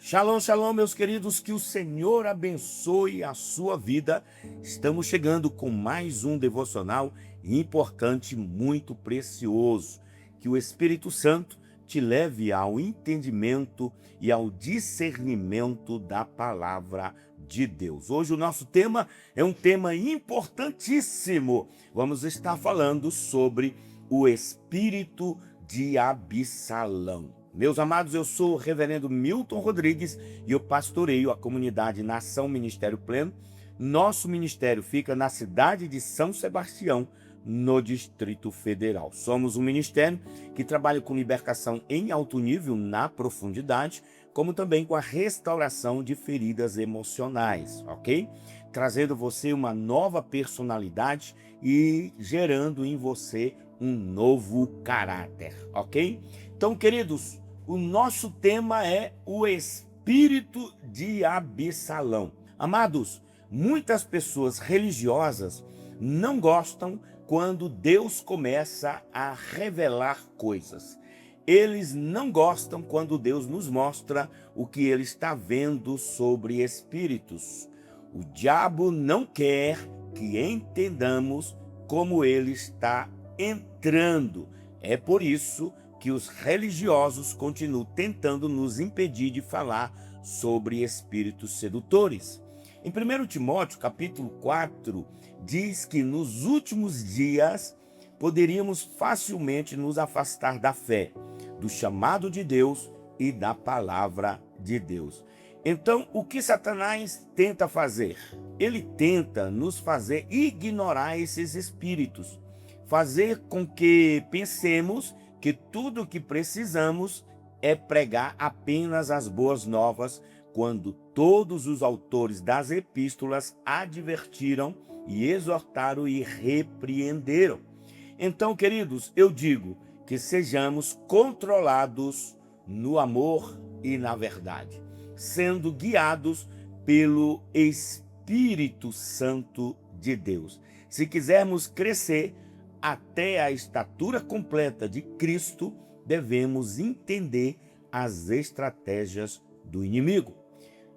Shalom, shalom, meus queridos, que o Senhor abençoe a sua vida. Estamos chegando com mais um devocional importante, muito precioso. Que o Espírito Santo te leve ao entendimento e ao discernimento da palavra de Deus. Hoje o nosso tema é um tema importantíssimo. Vamos estar falando sobre o espírito de Absalão. Meus amados, eu sou o reverendo Milton Rodrigues e eu pastoreio a comunidade Nação Ministério Pleno. Nosso ministério fica na cidade de São Sebastião, no Distrito Federal. Somos um ministério que trabalha com libertação em alto nível, na profundidade, como também com a restauração de feridas emocionais, ok? Trazendo você uma nova personalidade e gerando em você um novo caráter, ok? Então, queridos, o nosso tema é o espírito de Absalão. Amados, muitas pessoas religiosas não gostam quando Deus começa a revelar coisas. Eles não gostam quando Deus nos mostra o que ele está vendo sobre espíritos. O diabo não quer que entendamos como ele está entrando. É por isso que os religiosos continuam tentando nos impedir de falar sobre espíritos sedutores. Em 1 Timóteo, capítulo 4, diz que nos últimos dias poderíamos facilmente nos afastar da fé, do chamado de Deus e da palavra de Deus. Então, o que Satanás tenta fazer? Ele tenta nos fazer ignorar esses espíritos, fazer com que pensemos que tudo o que precisamos é pregar apenas as boas novas, quando todos os autores das epístolas advertiram e exortaram e repreenderam. Então, queridos, eu digo que sejamos controlados no amor e na verdade, sendo guiados pelo Espírito Santo de Deus. Se quisermos crescer até a estatura completa de Cristo, devemos entender as estratégias do inimigo.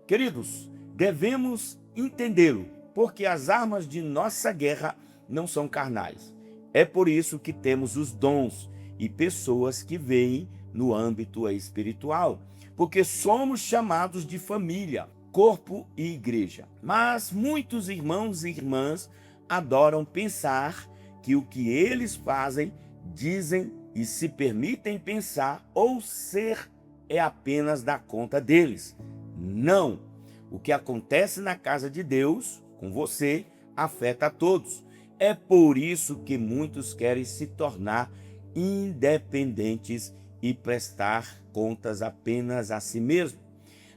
Queridos, devemos entendê-lo, porque as armas de nossa guerra não são carnais. É por isso que temos os dons e pessoas que veem no âmbito espiritual, porque somos chamados de família, corpo e igreja. Mas muitos irmãos e irmãs adoram pensar que o que eles fazem, dizem e se permitem pensar ou ser é apenas da conta deles. Não! O que acontece na casa de Deus, com você, afeta a todos. É por isso que muitos querem se tornar independentes e prestar contas apenas a si mesmo.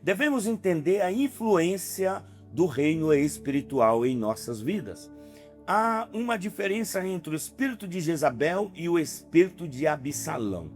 Devemos entender a influência do reino espiritual em nossas vidas. Há uma diferença entre o espírito de Jezabel e o espírito de Absalão.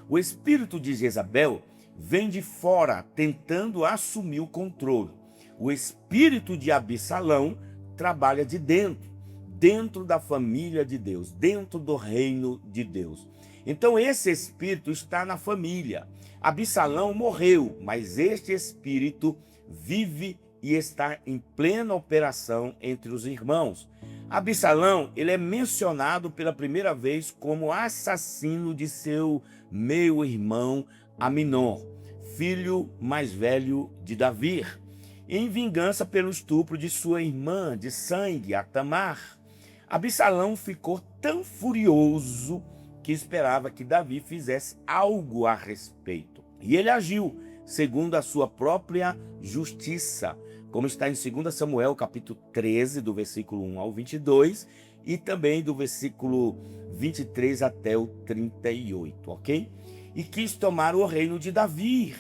O espírito de Jezabel vem de fora, tentando assumir o controle. O espírito de Absalão trabalha de dentro, dentro da família de Deus, dentro do reino de Deus. Então esse espírito está na família. Absalão morreu, mas este espírito vive e está em plena operação entre os irmãos. Absalão, ele é mencionado pela primeira vez como assassino de seu meio-irmão Aminon, filho mais velho de Davi, em vingança pelo estupro de sua irmã de sangue, a Tamar. Absalão ficou tão furioso que esperava que Davi fizesse algo a respeito. E ele agiu segundo a sua própria justiça, como está em 2 Samuel, capítulo 13, do versículo 1 ao 22, e também do versículo 23 até o 38, ok? E quis tomar o reino de Davi.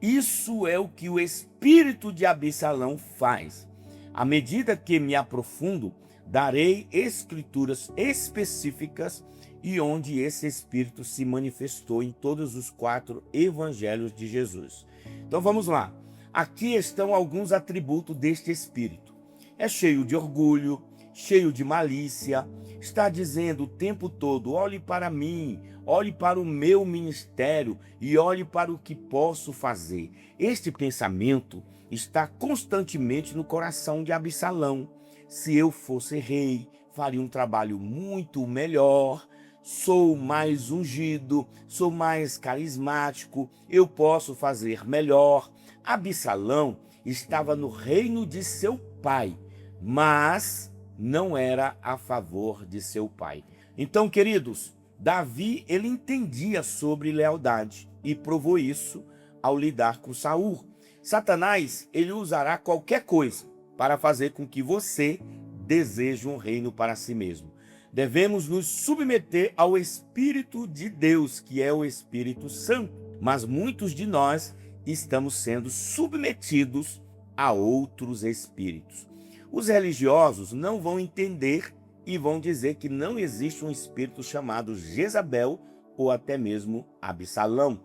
Isso é o que o espírito de Absalão faz. À medida que me aprofundo, darei escrituras específicas e onde esse espírito se manifestou em todos os 4 evangelhos de Jesus. Então vamos lá. Aqui estão alguns atributos deste espírito. É cheio de orgulho, cheio de malícia, está dizendo o tempo todo: olhe para mim, olhe para o meu ministério e olhe para o que posso fazer. Este pensamento está constantemente no coração de Absalão. Se eu fosse rei, faria um trabalho muito melhor. Sou mais ungido, sou mais carismático, eu posso fazer melhor. Absalão estava no reino de seu pai, mas não era a favor de seu pai. Então, queridos, Davi, ele entendia sobre lealdade e provou isso ao lidar com Saul. Satanás, ele usará qualquer coisa para fazer com que você deseje um reino para si mesmo. Devemos nos submeter ao Espírito de Deus, que é o Espírito Santo. Mas muitos de nós estamos sendo submetidos a outros espíritos. Os religiosos não vão entender e vão dizer que não existe um espírito chamado Jezabel ou até mesmo Absalão,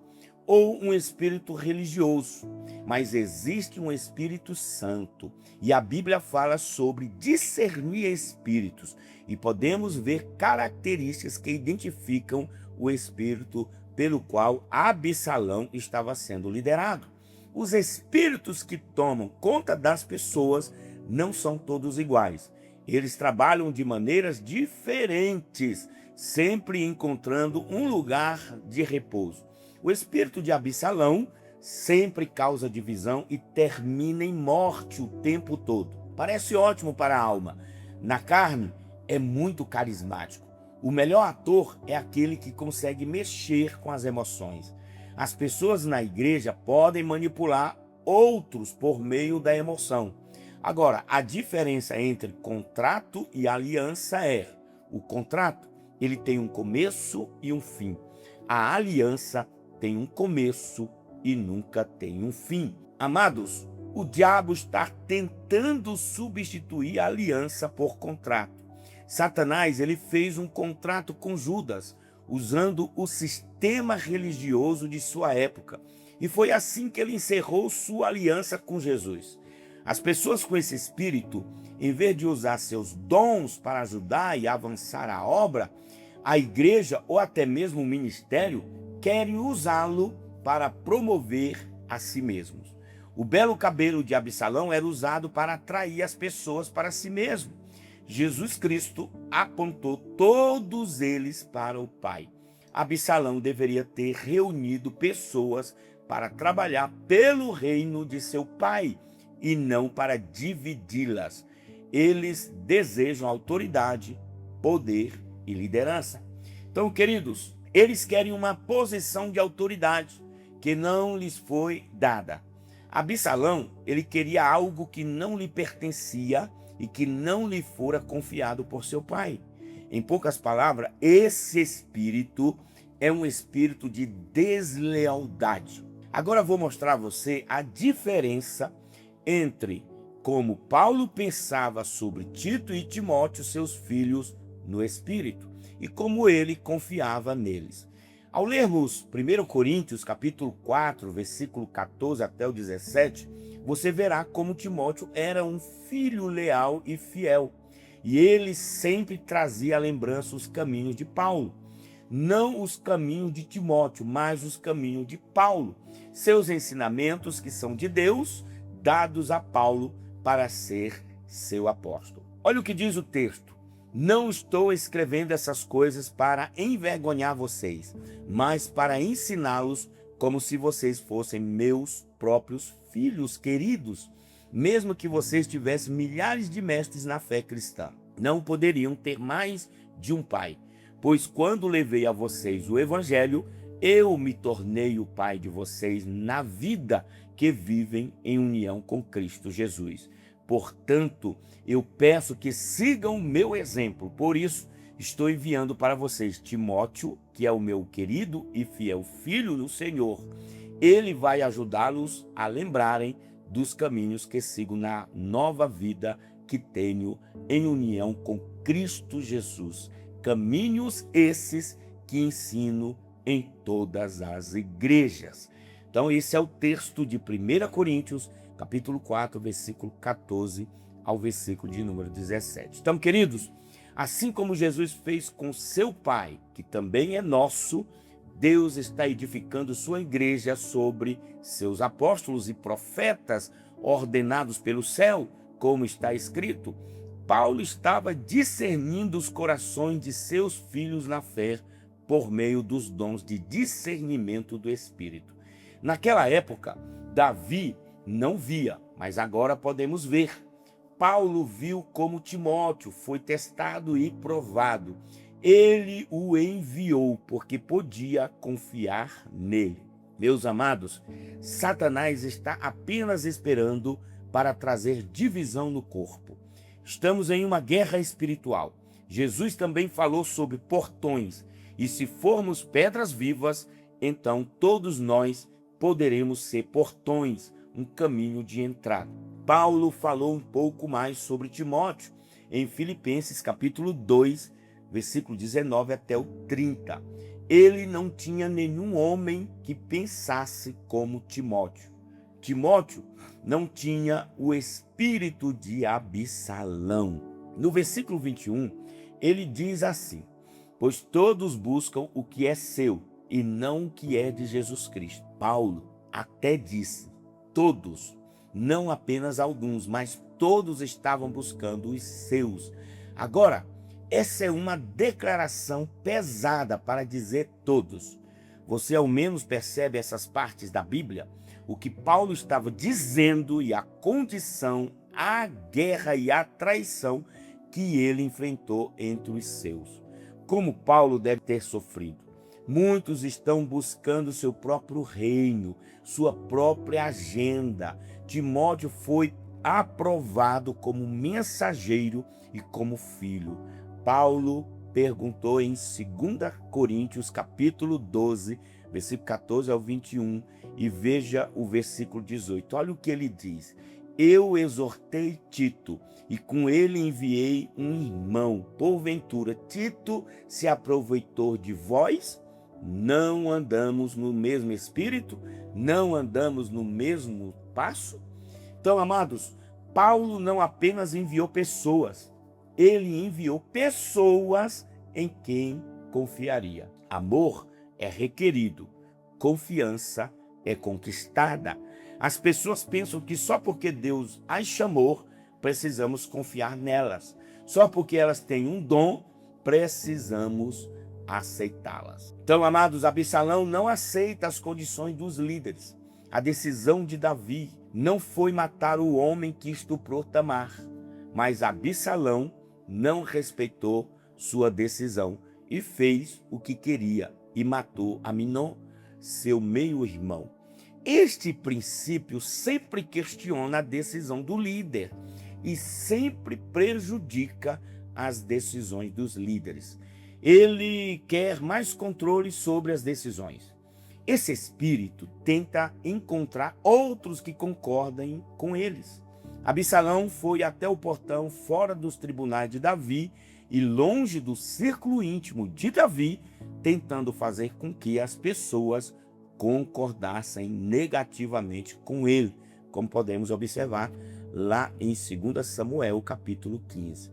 ou um espírito religioso, mas existe um Espírito Santo. E a Bíblia fala sobre discernir espíritos e podemos ver características que identificam o espírito pelo qual Absalão estava sendo liderado. Os espíritos que tomam conta das pessoas não são todos iguais. Eles trabalham de maneiras diferentes, sempre encontrando um lugar de repouso. O espírito de Absalão sempre causa divisão e termina em morte o tempo todo. Parece ótimo para a alma. Na carne, é muito carismático. O melhor ator é aquele que consegue mexer com as emoções. As pessoas na igreja podem manipular outros por meio da emoção. Agora, a diferença entre contrato e aliança é: o contrato, ele tem um começo e um fim. A aliança tem um começo e nunca tem um fim. Amados, o diabo está tentando substituir a aliança por contrato. Satanás, ele fez um contrato com Judas, usando o sistema religioso de sua época. E foi assim que ele encerrou sua aliança com Jesus. As pessoas com esse espírito, em vez de usar seus dons para ajudar e avançar a obra, a igreja ou até mesmo o ministério querem usá-lo para promover a si mesmos. O belo cabelo de Absalão era usado para atrair as pessoas para si mesmo. Jesus Cristo apontou todos eles para o Pai. Absalão deveria ter reunido pessoas para trabalhar pelo reino de seu pai e não para dividi-las. Eles desejam autoridade, poder e liderança. Então, queridos, eles querem uma posição de autoridade que não lhes foi dada. Absalão, ele queria algo que não lhe pertencia e que não lhe fora confiado por seu pai. Em poucas palavras, esse espírito é um espírito de deslealdade. Agora vou mostrar a você a diferença entre como Paulo pensava sobre Tito e Timóteo, seus filhos, no espírito, e como ele confiava neles. Ao lermos 1 Coríntios, capítulo 4, versículo 14 até o 17, você verá como Timóteo era um filho leal e fiel. E ele sempre trazia à lembrança os caminhos de Paulo. Não os caminhos de Timóteo, mas os caminhos de Paulo. Seus ensinamentos que são de Deus, dados a Paulo para ser seu apóstolo. Olha o que diz o texto. Não estou escrevendo essas coisas para envergonhar vocês, mas para ensiná-los como se vocês fossem meus próprios filhos queridos. Mesmo que vocês tivessem milhares de mestres na fé cristã, não poderiam ter mais de um pai. Pois quando levei a vocês o evangelho, eu me tornei o pai de vocês na vida que vivem em união com Cristo Jesus. Portanto, eu peço que sigam o meu exemplo. Por isso, estou enviando para vocês Timóteo, que é o meu querido e fiel filho do Senhor. Ele vai ajudá-los a lembrarem dos caminhos que sigo na nova vida que tenho em união com Cristo Jesus. Caminhos esses que ensino em todas as igrejas. Então, esse é o texto de 1 Coríntios, capítulo 4, versículo 14 ao versículo de número 17. Então, queridos, assim como Jesus fez com seu Pai, que também é nosso, Deus está edificando sua igreja sobre seus apóstolos e profetas ordenados pelo céu, como está escrito. Paulo estava discernindo os corações de seus filhos na fé por meio dos dons de discernimento do Espírito. Naquela época, Davi não via, mas agora podemos ver. Paulo viu como Timóteo foi testado e provado. Ele o enviou porque podia confiar nele. Meus amados, Satanás está apenas esperando para trazer divisão no corpo. Estamos em uma guerra espiritual. Jesus também falou sobre portões, e se formos pedras vivas, então todos nós poderemos ser portões, um caminho de entrada. Paulo falou um pouco mais sobre Timóteo em Filipenses capítulo 2, versículo 19 até o 30. Ele não tinha nenhum homem que pensasse como Timóteo. Timóteo não tinha o espírito de Absalão. No versículo 21, ele diz assim: pois todos buscam o que é seu e não o que é de Jesus Cristo. Paulo até disse, todos, não apenas alguns, mas todos estavam buscando os seus. Agora, essa é uma declaração pesada para dizer todos. Você ao menos percebe essas partes da Bíblia? O que Paulo estava dizendo e a condição, a guerra e a traição que ele enfrentou entre os seus. Como Paulo deve ter sofrido. Muitos estão buscando seu próprio reino, sua própria agenda. Timóteo foi aprovado como mensageiro e como filho. Paulo perguntou em 2 Coríntios, capítulo 12, versículo 14 ao 21, e veja o versículo 18. Olha o que ele diz. Eu exortei Tito, e com ele enviei um irmão. Porventura, Tito se aproveitou de vós? Não andamos no mesmo espírito? Não andamos no mesmo passo? Então, amados, Paulo não apenas enviou pessoas, ele enviou pessoas em quem confiaria. Amor é requerido, confiança é conquistada. As pessoas pensam que só porque Deus as chamou, precisamos confiar nelas. Só porque elas têm um dom, precisamos aceitá-las. Então, amados, Absalão não aceita as condições dos líderes. A decisão de Davi não foi matar o homem que estuprou Tamar, mas Absalão não respeitou sua decisão e fez o que queria e matou Aminon, seu meio-irmão. Este princípio sempre questiona a decisão do líder e sempre prejudica as decisões dos líderes. Ele quer mais controle sobre as decisões. Esse espírito tenta encontrar outros que concordem com eles. Absalão foi até o portão fora dos tribunais de Davi e longe do círculo íntimo de Davi, tentando fazer com que as pessoas concordassem negativamente com ele, como podemos observar lá em 2 Samuel, capítulo 15.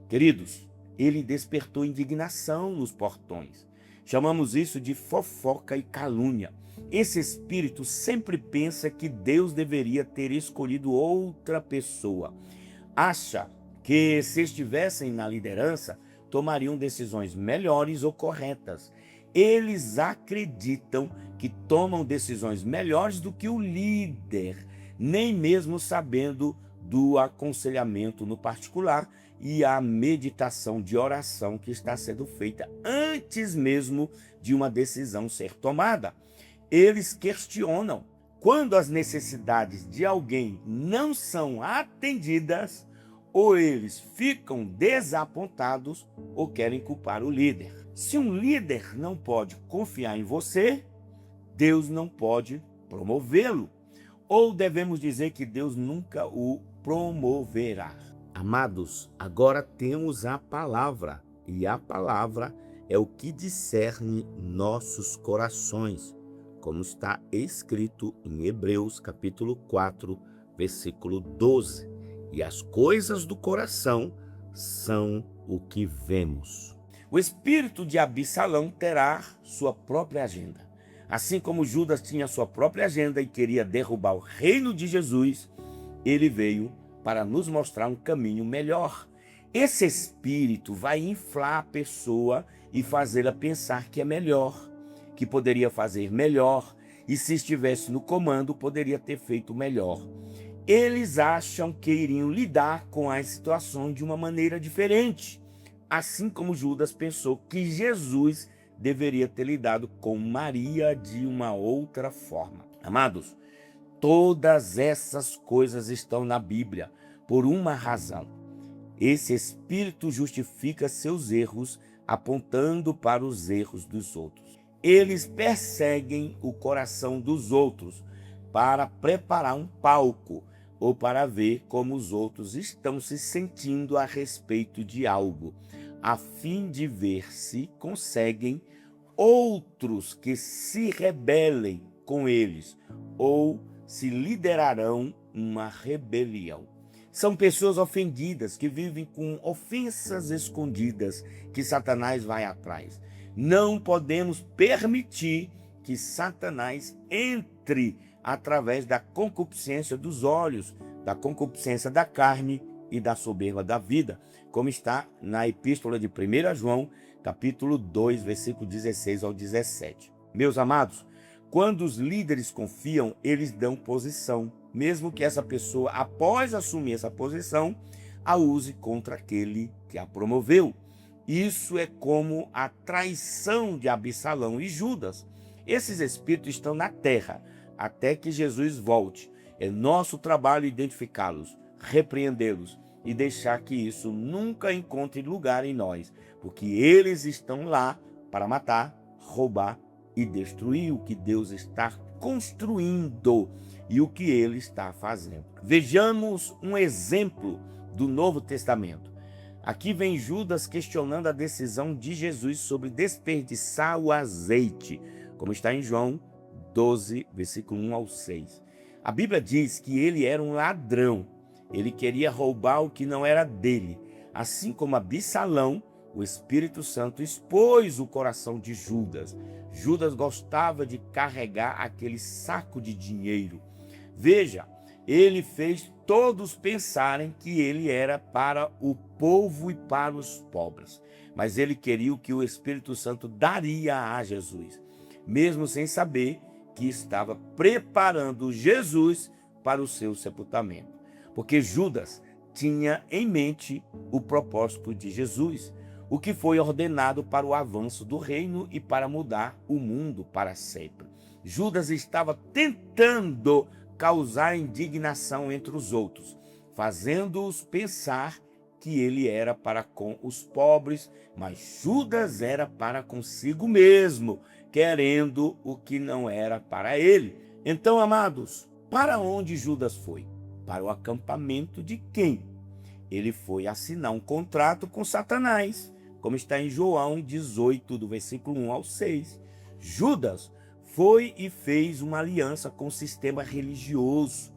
Queridos, ele despertou indignação nos portões. Chamamos isso de fofoca e calúnia. Esse espírito sempre pensa que Deus deveria ter escolhido outra pessoa. Acha que se estivessem na liderança, tomariam decisões melhores ou corretas. Eles acreditam que tomam decisões melhores do que o líder, nem mesmo sabendo do aconselhamento no particular e a meditação de oração que está sendo feita antes mesmo de uma decisão ser tomada. Eles questionam quando as necessidades de alguém não são atendidas, ou eles ficam desapontados ou querem culpar o líder. Se um líder não pode confiar em você, Deus não pode promovê-lo. Ou devemos dizer que Deus nunca o promoverá. Amados, agora temos a palavra, e a palavra é o que discerne nossos corações, como está escrito em Hebreus capítulo 4, versículo 12. e as coisas do coração são o que vemos. O espírito de Absalão terá sua própria agenda. Assim como Judas tinha sua própria agenda e queria derrubar o reino de Jesus, ele veio para nos mostrar um caminho melhor. Esse espírito vai inflar a pessoa e fazê-la pensar que é melhor, que poderia fazer melhor, e se estivesse no comando, poderia ter feito melhor. Eles acham que iriam lidar com as situações de uma maneira diferente, assim como Judas pensou que Jesus deveria ter lidado com Maria de uma outra forma. Amados, todas essas coisas estão na Bíblia por uma razão. Esse espírito justifica seus erros, apontando para os erros dos outros. Eles perseguem o coração dos outros para preparar um palco ou para ver como os outros estão se sentindo a respeito de algo, a fim de ver se conseguem outros que se rebelem com eles ou se liderarão uma rebelião. São pessoas ofendidas que vivem com ofensas escondidas que Satanás vai atrás. Não podemos permitir que Satanás entre através da concupiscência dos olhos, da concupiscência da carne e da soberba da vida, como está na epístola de 1 João, capítulo 2, versículo 16 ao 17. Meus amados, quando os líderes confiam, eles dão posição, mesmo que essa pessoa, após assumir essa posição, a use contra aquele que a promoveu. Isso é como a traição de Absalão e Judas. Esses espíritos estão na terra até que Jesus volte. É nosso trabalho identificá-los, repreendê-los e deixar que isso nunca encontre lugar em nós, porque eles estão lá para matar, roubar e destruir o que Deus está construindo e o que ele está fazendo. Vejamos um exemplo do Novo Testamento. Aqui vem Judas questionando a decisão de Jesus sobre desperdiçar o azeite, como está em João 12, versículo 1 ao 6. A Bíblia diz que ele era um ladrão, ele queria roubar o que não era dele. Assim como Absalão, o Espírito Santo expôs o coração de Judas. Judas gostava de carregar aquele saco de dinheiro. Veja, ele fez todos pensarem que ele era para o povo e para os pobres. Mas ele queria o que o Espírito Santo daria a Jesus, mesmo sem saber que estava preparando Jesus para o seu sepultamento. Porque Judas tinha em mente o propósito de Jesus, o que foi ordenado para o avanço do reino e para mudar o mundo para sempre. Judas estava tentando causar indignação entre os outros, fazendo-os pensar que ele era para com os pobres, mas Judas era para consigo mesmo, querendo o que não era para ele. Então, amados, para onde Judas foi? Para o acampamento de quem? Ele foi assinar um contrato com Satanás, como está em João 18, do versículo 1 ao 6. Judas foi e fez uma aliança com o sistema religioso,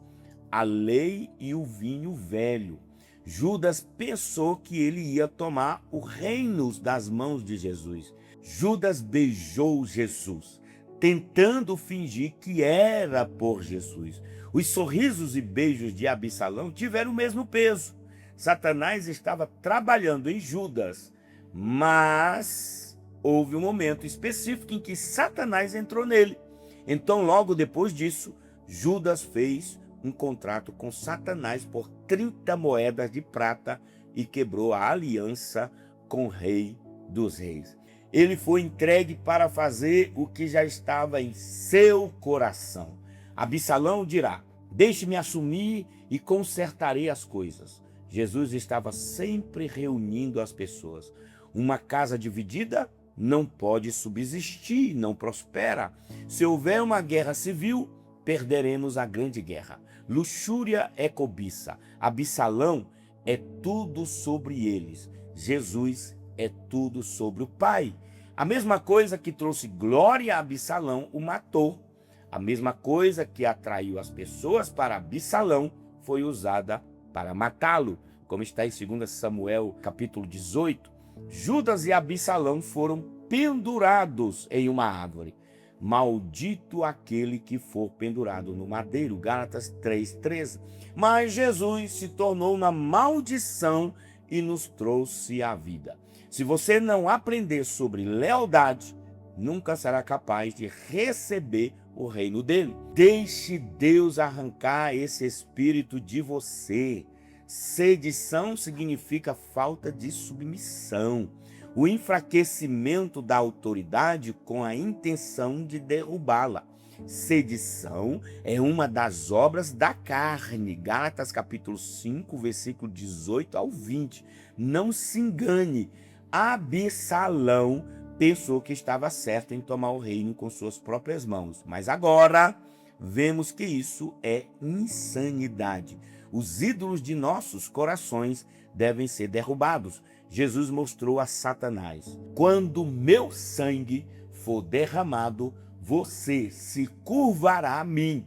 a lei e o vinho velho. Judas pensou que ele ia tomar o reino das mãos de Jesus. Judas beijou Jesus, tentando fingir que era por Jesus. Os sorrisos e beijos de Absalão tiveram o mesmo peso. Satanás estava trabalhando em Judas, mas houve um momento específico em que Satanás entrou nele. Então, logo depois disso, Judas fez um contrato com Satanás por 30 moedas de prata e quebrou a aliança com o Rei dos Reis. Ele foi entregue para fazer o que já estava em seu coração. Absalão dirá: deixe-me assumir e consertarei as coisas. Jesus estava sempre reunindo as pessoas. Uma casa dividida não pode subsistir, não prospera. Se houver uma guerra civil, perderemos a grande guerra. Luxúria é cobiça. Absalão é tudo sobre eles. Jesus é tudo sobre o Pai. A mesma coisa que trouxe glória a Absalão o matou. A mesma coisa que atraiu as pessoas para Absalão foi usada para matá-lo, como está em 2 Samuel capítulo 18. Judas e Absalão foram pendurados em uma árvore. Maldito aquele que for pendurado no madeiro. Gálatas 3:13. Mas Jesus se tornou uma maldição e nos trouxe a vida. Se você não aprender sobre lealdade, nunca será capaz de receber o reino dele. Deixe Deus arrancar esse espírito de você. Sedição significa falta de submissão, o enfraquecimento da autoridade com a intenção de derrubá-la. Sedição é uma das obras da carne. Gálatas capítulo 5, versículo 18 ao 20. Não se engane, Absalão pensou que estava certo em tomar o reino com suas próprias mãos, mas agora vemos que isso é insanidade. Os ídolos de nossos corações devem ser derrubados. Jesus mostrou a Satanás: quando meu sangue for derramado, você se curvará a mim.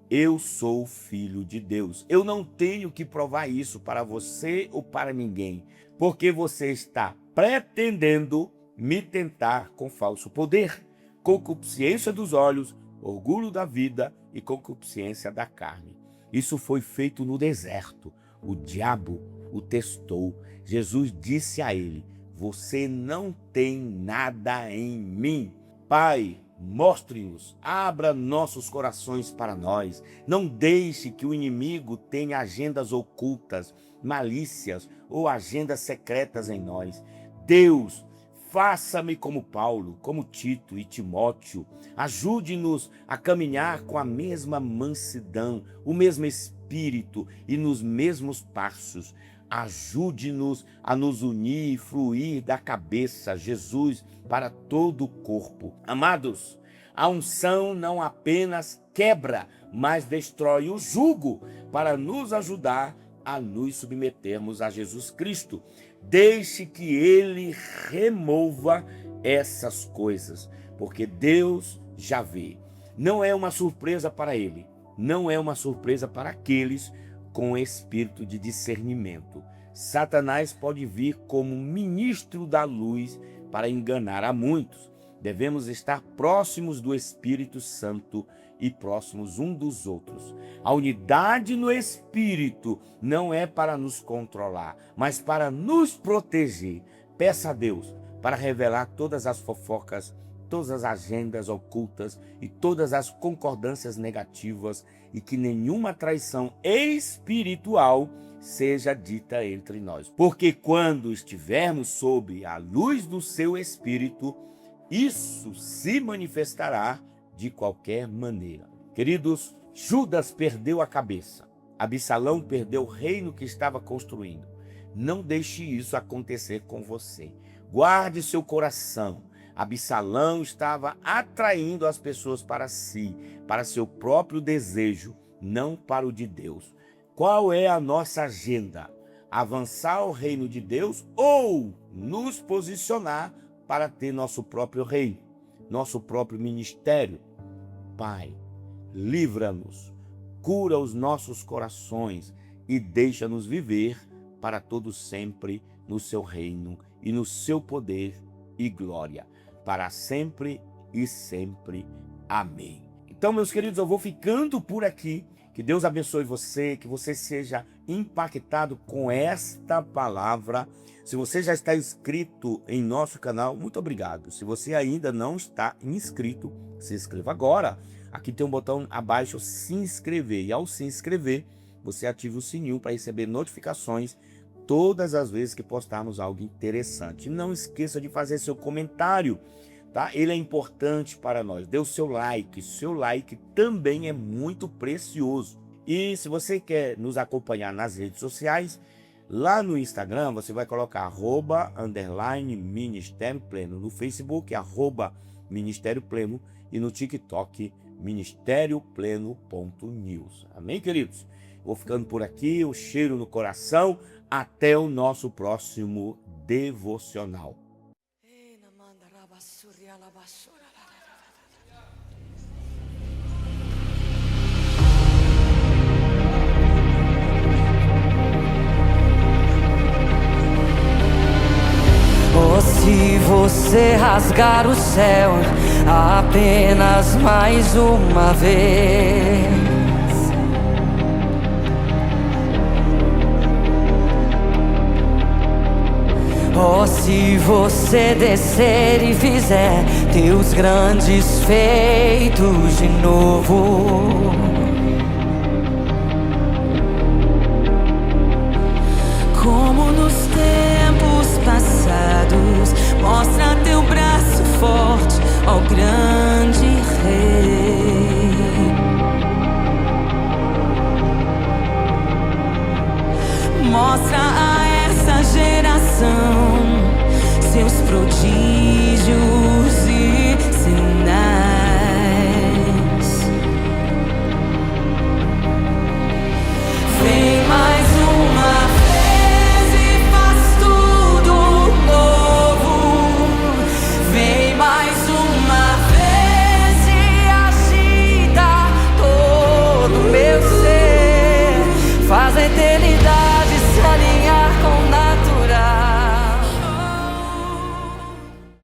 Eu sou o Filho de Deus. Eu não tenho que provar isso para você ou para ninguém, porque você está pretendendo me tentar com falso poder, concupiscência dos olhos, orgulho da vida e concupiscência da carne. Isso foi feito no deserto. O diabo o testou. Jesus disse a ele: você não tem nada em mim. Pai, mostre-nos, abra nossos corações para nós. Não deixe que o inimigo tenha agendas ocultas, malícias ou agendas secretas em nós. Deus, faça-me como Paulo, como Tito e Timóteo. Ajude-nos a caminhar com a mesma mansidão, o mesmo espírito e nos mesmos passos. Ajude-nos a nos unir e fluir da cabeça, Jesus, para todo o corpo. Amados, a unção não apenas quebra, mas destrói o jugo para nos ajudar a nos submetermos a Jesus Cristo. Deixe que Ele remova essas coisas, porque Deus já vê. Não é uma surpresa para Ele, não é uma surpresa para aqueles com espírito de discernimento. Satanás pode vir como ministro da luz para enganar a muitos. Devemos estar próximos do Espírito Santo e próximos um dos outros. A unidade no Espírito não é para nos controlar, mas para nos proteger. Peça a Deus para revelar todas as fofocas, todas as agendas ocultas e todas as concordâncias negativas, e que nenhuma traição espiritual seja dita entre nós. Porque quando estivermos sob a luz do seu Espírito, isso se manifestará de qualquer maneira. Queridos, Judas perdeu a cabeça. Absalão perdeu o reino que estava construindo. Não deixe isso acontecer com você. Guarde seu coração. Absalão estava atraindo as pessoas para si, para seu próprio desejo, não para o de Deus. Qual é a nossa agenda? Avançar o reino de Deus ou nos posicionar para ter nosso próprio reino, nosso próprio ministério? Pai, livra-nos, cura os nossos corações e deixa-nos viver para todo sempre no seu reino e no seu poder e glória, para sempre e sempre. Amém. Então, meus queridos, eu vou ficando por aqui. Que Deus abençoe você, que você seja impactado com esta palavra. Se você já está inscrito em nosso canal, muito obrigado. Se você ainda não está inscrito, se inscreva agora. Aqui tem um botão abaixo, se inscrever. E ao se inscrever, você ativa o sininho para receber notificações todas as vezes que postarmos algo interessante. Não esqueça de fazer seu comentário, tá? Ele é importante para nós. Dê o seu like também é muito precioso. E se você quer nos acompanhar nas redes sociais, lá no Instagram você vai colocar @Ministério Pleno, no Facebook @Ministério Pleno e no TikTok ministériopleno.news. Amém, queridos? Vou ficando por aqui, o cheiro no coração. Até o nosso próximo devocional. se você rasgar o céu apenas mais uma vez, oh, se você descer e fizer teus grandes feitos de novo, como nos tempos passados, mostra teu braço forte, ó grande Rei. Mostra a essa geração seus prodígios.